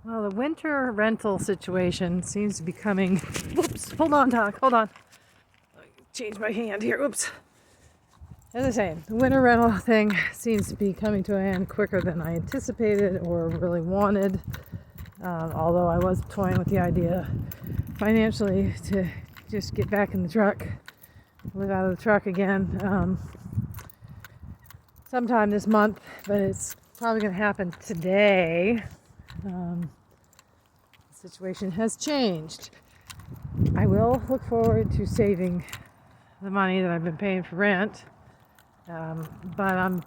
Well, the winter rental situation seems to be coming. Whoops, hold on, Doc, hold on. Change my hand here, oops. As I say, the winter rental thing seems to be coming to an end quicker than I anticipated or really wanted. Although I was toying with the idea financially to just get back in the truck, live out of the truck again sometime this month, but it's probably going to happen today. The situation has changed. I will look forward to saving the money that I've been paying for rent, but I'm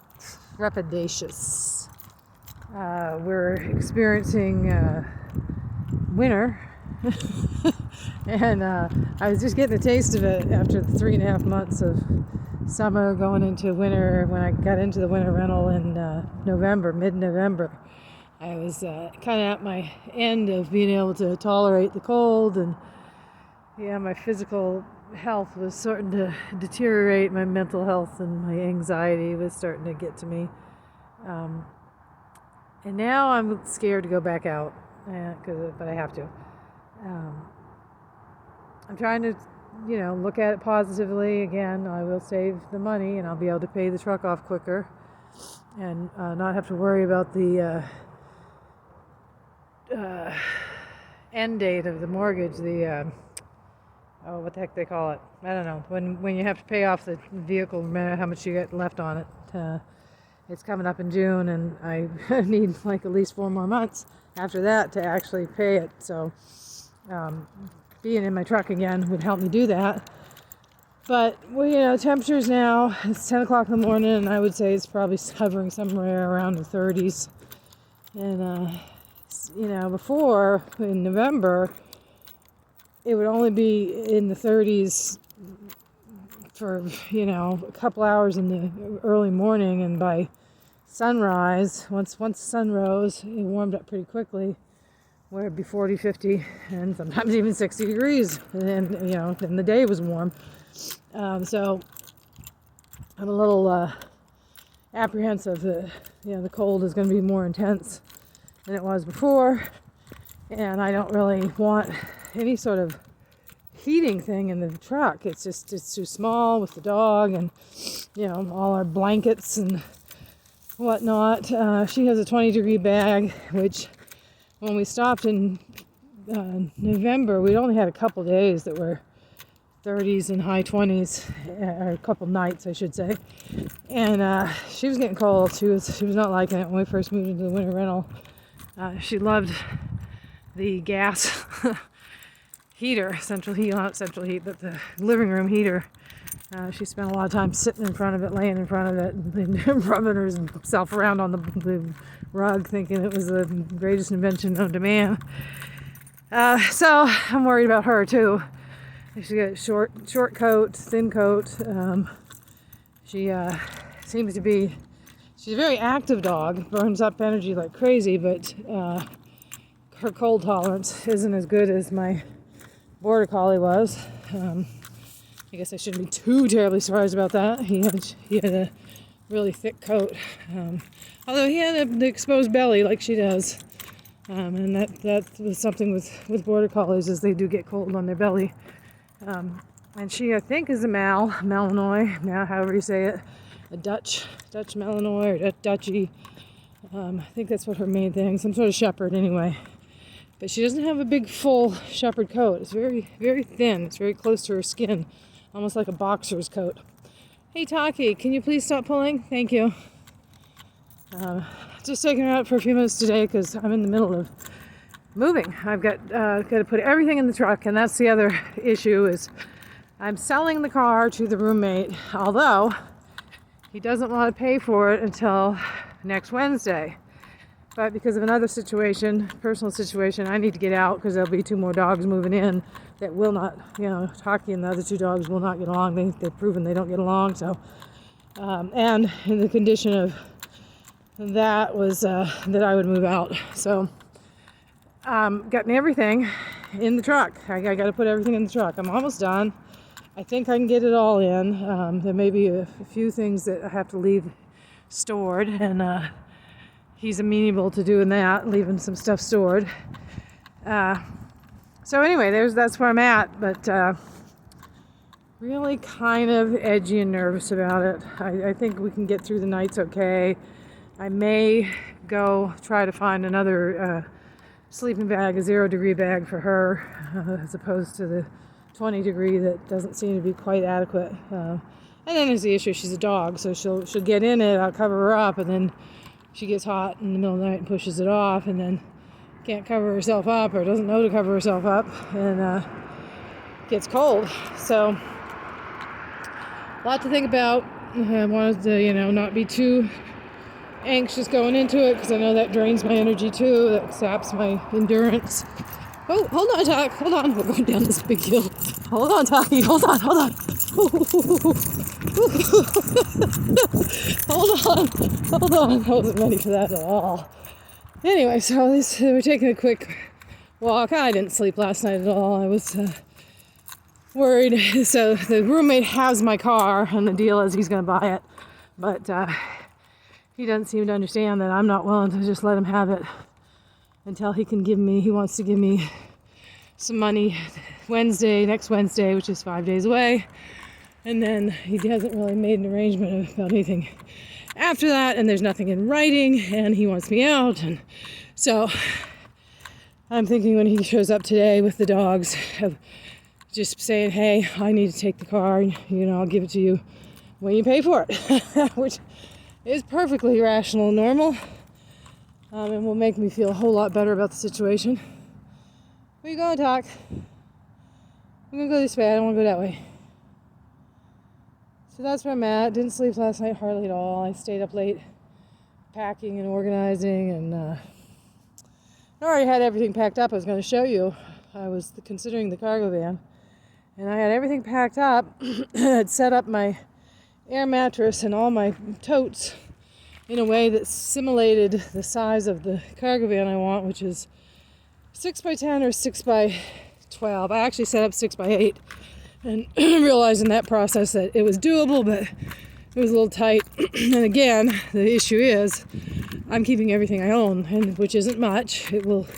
trepidatious. We're experiencing winter, and I was just getting a taste of it after the 3.5 months of summer going into winter. When I got into the winter rental in mid-November, I was kind of at my end of being able to tolerate the cold, and my physical health was starting to deteriorate. My mental health and my anxiety was starting to get to me. And now I'm scared to go back out, but I have to. I'm trying to, look at it positively. Again, I will save the money and I'll be able to pay the truck off quicker and not have to worry about the end date of the mortgage, what the heck they call it. I don't know. When you have to pay off the vehicle, no matter how much you get left on it. It's coming up in June, and I need at least 4 more months after that to actually pay it. So being in my truck again would help me do that. But temperatures now, it's 10 o'clock in the morning, and I would say it's probably hovering somewhere around the 30s. And before in November, it would only be in the 30s for a couple hours in the early morning, and by sunrise, once the sun rose, it warmed up pretty quickly, where it'd be 40, 50, and sometimes even 60 degrees, and then the day was warm. So I'm a little apprehensive that the cold is going to be more intense than it was before, and I don't really want any sort of heating thing in the truck. It's too small with the dog and all our blankets and whatnot. She has a 20-degree bag, which when we stopped in November, we'd only had a couple days that were 30s and high 20s, or a couple nights I should say, and she was getting cold. She was not liking it when we first moved into the winter rental. She loved the gas heater, not central heat, but the living room heater. She spent a lot of time sitting in front of it, laying in front of it, and rubbing herself around on the rug, thinking it was the greatest invention known to man. So I'm worried about her too. She's got a short coat, thin coat. She seems to be, she's a very active dog, burns up energy like crazy, but her cold tolerance isn't as good as my Border Collie was. I guess I shouldn't be too terribly surprised about that. He had a really thick coat, although he had the exposed belly like she does, and that was something with Border Collies, is they do get cold on their belly. And she, I think, is a Malinois, however you say it, a Dutch Malinois or Dutchie. I think that's what her main thing, some sort of shepherd anyway. But she doesn't have a big full shepherd coat. It's very, very thin. It's very close to her skin, almost like a boxer's coat. Hey Taki, can you please stop pulling? Thank you. Just taking her out for a few minutes today because I'm in the middle of moving. I've got to put everything in the truck, and that's the other issue, is I'm selling the car to the roommate, although he doesn't want to pay for it until next Wednesday. But because of another personal situation, I need to get out because there'll be 2 more dogs moving in that will not, Taki and the other 2 dogs will not get along. They've proven they don't get along. So, and in the condition of that was that I would move out. So, gotten everything in the truck. I got to put everything in the truck. I'm almost done. I think I can get it all in. There may be a few things that I have to leave stored, and he's amenable to doing that, leaving some stuff stored. So anyway, that's where I'm at, but really kind of edgy and nervous about it. I think we can get through the nights okay. I may go try to find another sleeping bag, a 0-degree bag for her, as opposed to the 20-degree that doesn't seem to be quite adequate. And then there's the issue, she's a dog, so she'll get in it, I'll cover her up, and then she gets hot in the middle of the night and pushes it off, and then can't cover herself up or doesn't know to cover herself up, and gets cold. So a lot to think about. I wanted to, not be too anxious going into it, because I know that drains my energy too, that saps my endurance. Oh, hold on, Taki. Hold on. We're going down this big hill. Hold on, Taki. Hold on. Hold on. Hold on. I wasn't ready for that at all. Anyway, so we're taking a quick walk. I didn't sleep last night at all. I was worried. So the roommate has my car, and the deal is he's going to buy it. But he doesn't seem to understand that I'm not willing to just let him have it until he wants to give me some money next Wednesday, which is 5 days away. And then he hasn't really made an arrangement about anything after that, and there's nothing in writing, and he wants me out. And so I'm thinking when he shows up today with the dogs, of just saying, hey, I need to take the car, and I'll give it to you when you pay for it, which is perfectly rational and normal, and will make me feel a whole lot better about the situation. Where you going, Talk? I'm gonna go this way. I don't want to go that way. So that's where I'm at. Didn't sleep last night hardly at all. I stayed up late packing and organizing, and I already had everything packed up. I was going to show you. I was considering the cargo van, and I had everything packed up. I'd set up my air mattress and all my totes in a way that simulated the size of the cargo van I want, which is 6x10 or 6x12. I actually set up 6x8. And realized in that process that it was doable, but it was a little tight. And again, the issue is I'm keeping everything I own, which isn't much. It will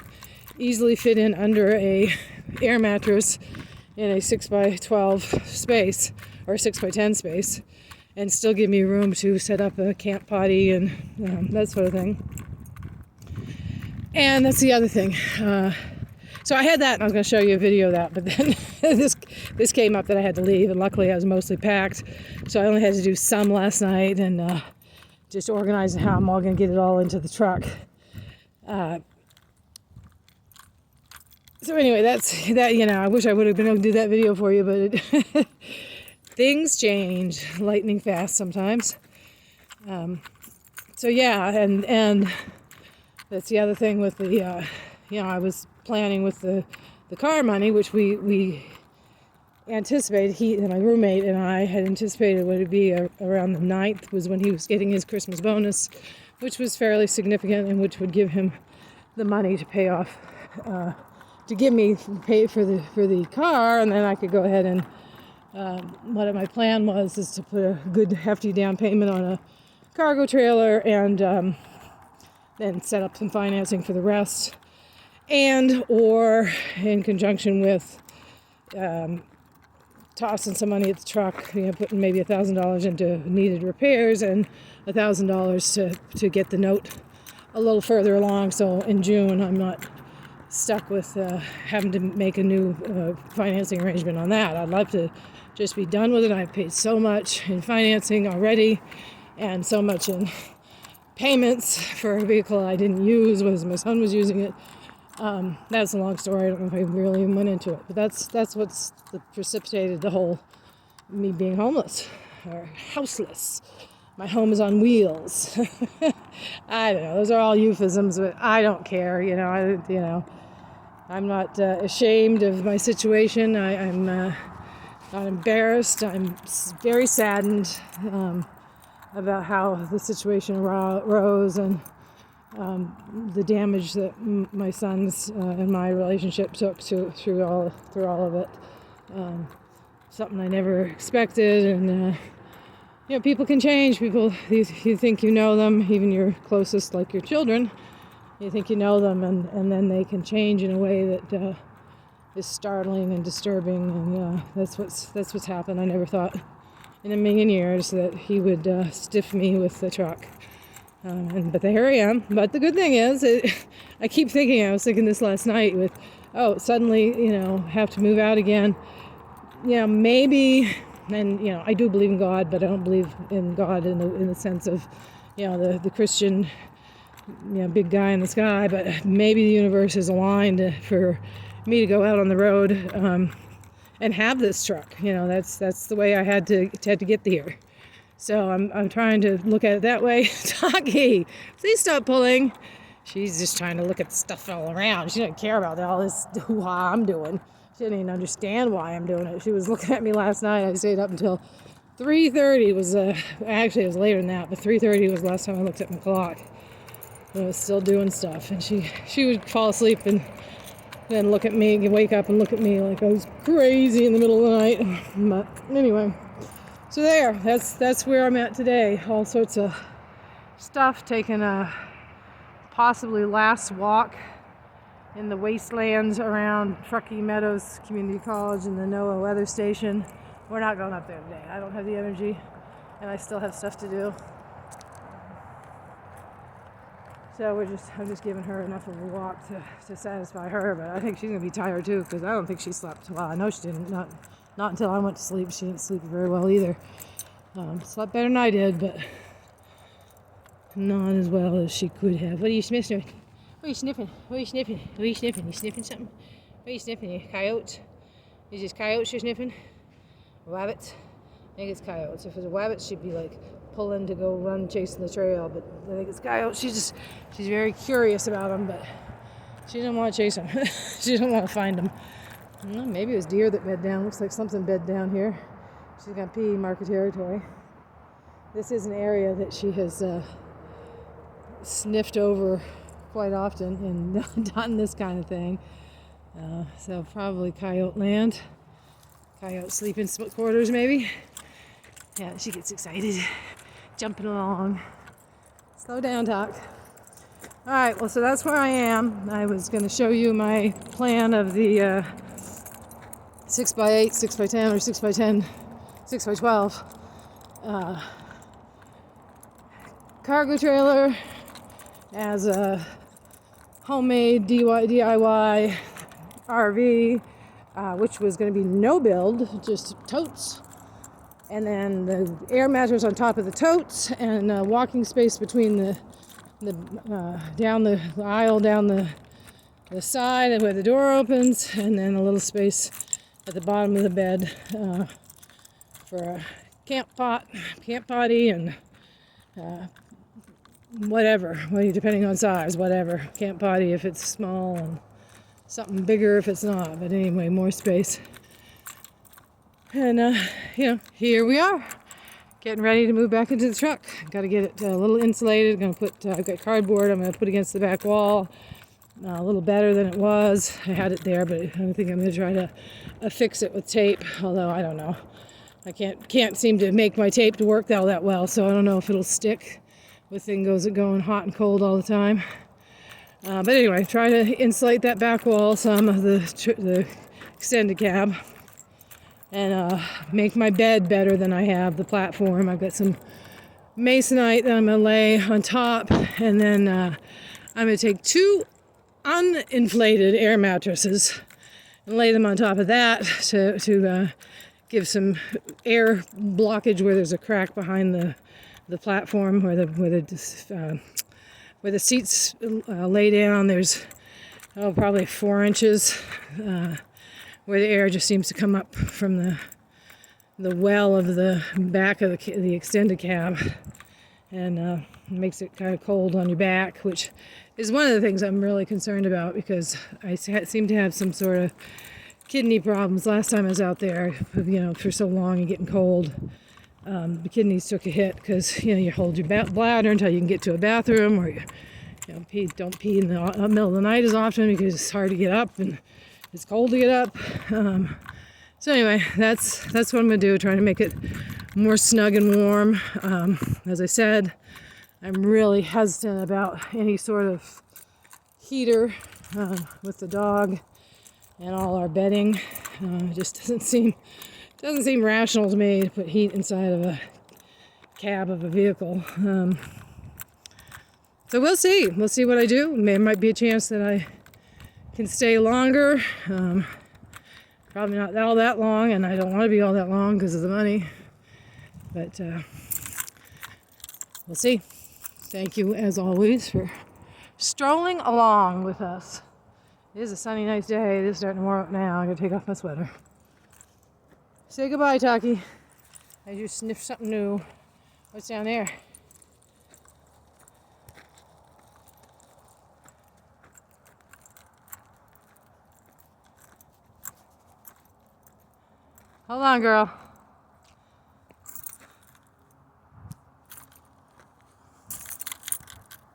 easily fit in under a air mattress in a 6x12 space or 6x10 space, and still give me room to set up a camp potty and that sort of thing. And that's the other thing. So I had that, and I was going to show you a video of that, but then this came up that I had to leave, and luckily I was mostly packed, so I only had to do some last night, and just organizing how I'm all going to get it all into the truck. So anyway, that's that. I wish I would have been able to do that video for you, but things change lightning fast sometimes. So yeah, and that's the other thing with the I was planning with the car money, which we anticipated, my roommate and I had anticipated what it would be around the 9th was when he was getting his Christmas bonus, which was fairly significant, and which would give him the money to pay off, to give me pay for the car, and then I could go ahead and what my plan was is to put a good hefty down payment on a cargo trailer, and then set up some financing for the rest. And or in conjunction with tossing some money at the truck, putting maybe $1,000 into needed repairs and $1,000 to get the note a little further along, so in June I'm not stuck with having to make a new financing arrangement on that. I'd love to just be done with it. I've paid so much in financing already, and so much in payments for a vehicle I didn't use, was my son was using it. That's a long story. I don't know if I really even went into it, but that's what's precipitated the whole me being homeless or houseless. My home is on wheels. I don't know. Those are all euphemisms, but I don't care. I'm not ashamed of my situation. I'm not embarrassed. I'm very saddened about how the situation arose, and the damage that my sons and my relationship took through all of it. Something I never expected, and people can change. People, you think you know them, even your closest, like your children. You think you know them, and then they can change in a way that is startling and disturbing, and that's what's happened. I never thought in a million years that he would stiff me with the truck. But here I am. But the good thing is, I keep thinking, I was thinking this last night with, suddenly, have to move out again. Maybe, and, I do believe in God, but I don't believe in God in the sense of, the Christian, big guy in the sky. But maybe the universe is aligned for me to go out on the road and have this truck. That's the way I had to get here. So I'm trying to look at it that way. Taki, please stop pulling. She's just trying to look at stuff all around. She doesn't care about all this hoo-ha I'm doing. She didn't even understand why I'm doing it. She was looking at me last night. I stayed up until 3:30 actually it was later than that, but 3:30 was the last time I looked at my clock. I was still doing stuff, and she would fall asleep and then look at me, wake up and look at me like I was crazy in the middle of the night. But anyway. So that's where I'm at today. All sorts of stuff, taking a possibly last walk in the wastelands around Truckee Meadows Community College and the NOAA weather station. We're not going up there today. I don't have the energy, and I still have stuff to do. So I'm just giving her enough of a walk to satisfy her, but I think she's gonna be tired too, because I don't think she slept well. I know she didn't. Not until I went to sleep. She didn't sleep very well either. Slept better than I did, but not as well as she could have. What are you sniffing? What are you sniffing? What are you sniffing? What are you sniffing? You sniffing something? What are you sniffing? You coyotes? Is this coyotes you're sniffing? Rabbits? I think it's coyotes. If it was a rabbit, she'd be like pulling to go run chasing the trail. But I think it's coyotes. She's very curious about them, but she doesn't want to chase them. She doesn't want to find them. Well, maybe it was deer that bed down. Looks like something bed down here. She's got PE marker territory. This is an area that she has sniffed over quite often and done this kind of thing. So probably coyote land. Coyote sleeping quarters maybe. Yeah, she gets excited. Jumping along. Slow down, Doc. Alright, well, so that's where I am. I was going to show you my plan of the 6x8, 6x10, or 6x10, 6x12 cargo trailer as a homemade DIY RV, which was going to be no build, just totes, and then the air mattress on top of the totes, and walking space between the down the aisle, down the side where the door opens, and then a little space at the bottom of the bed for a camp potty, and whatever, depending on size, whatever. Camp potty if it's small, and something bigger if it's not. But anyway, more space. And here we are, getting ready to move back into the truck. Got to get it a little insulated. I've got cardboard. I'm going to put against the back wall. A little better than it was. I had it there, but I think I'm going to try to fix it with tape. Although I don't know, I can't seem to make my tape to work all that well. So I don't know if it'll stick with things going hot and cold all the time. But anyway, try to insulate that back wall, some of the extended cab, and make my bed better than I have the platform. I've got some masonite that I'm going to lay on top, and then I'm going to take 2 uninflated air mattresses and lay them on top of that to give some air blockage where there's a crack behind the platform where the seats lay down. There's probably 4 inches where the air just seems to come up from the well of the back of the extended cab, and makes it kind of cold on your back, which is one of the things I'm really concerned about, because I seem to have some sort of kidney problems. Last time I was out there, for so long and getting cold, the kidneys took a hit, because you hold your bladder until you can get to a bathroom, or don't pee in the middle of the night as often because it's hard to get up and it's cold to get up. So anyway, that's what I'm going to do, trying to make it more snug and warm. As I said, I'm really hesitant about any sort of heater with the dog and all our bedding. It just doesn't seem rational to me to put heat inside of a cab of a vehicle. So we'll see. We'll see what I do. There might be a chance that I can stay longer. Probably not all that long, and I don't want to be all that long because of the money. But we'll see. Thank you, as always, for strolling along with us. It is a sunny, nice day. It is starting to warm up now. I'm going to take off my sweater. Say goodbye, Taki, as you sniff something new. What's down there? Hold on, girl.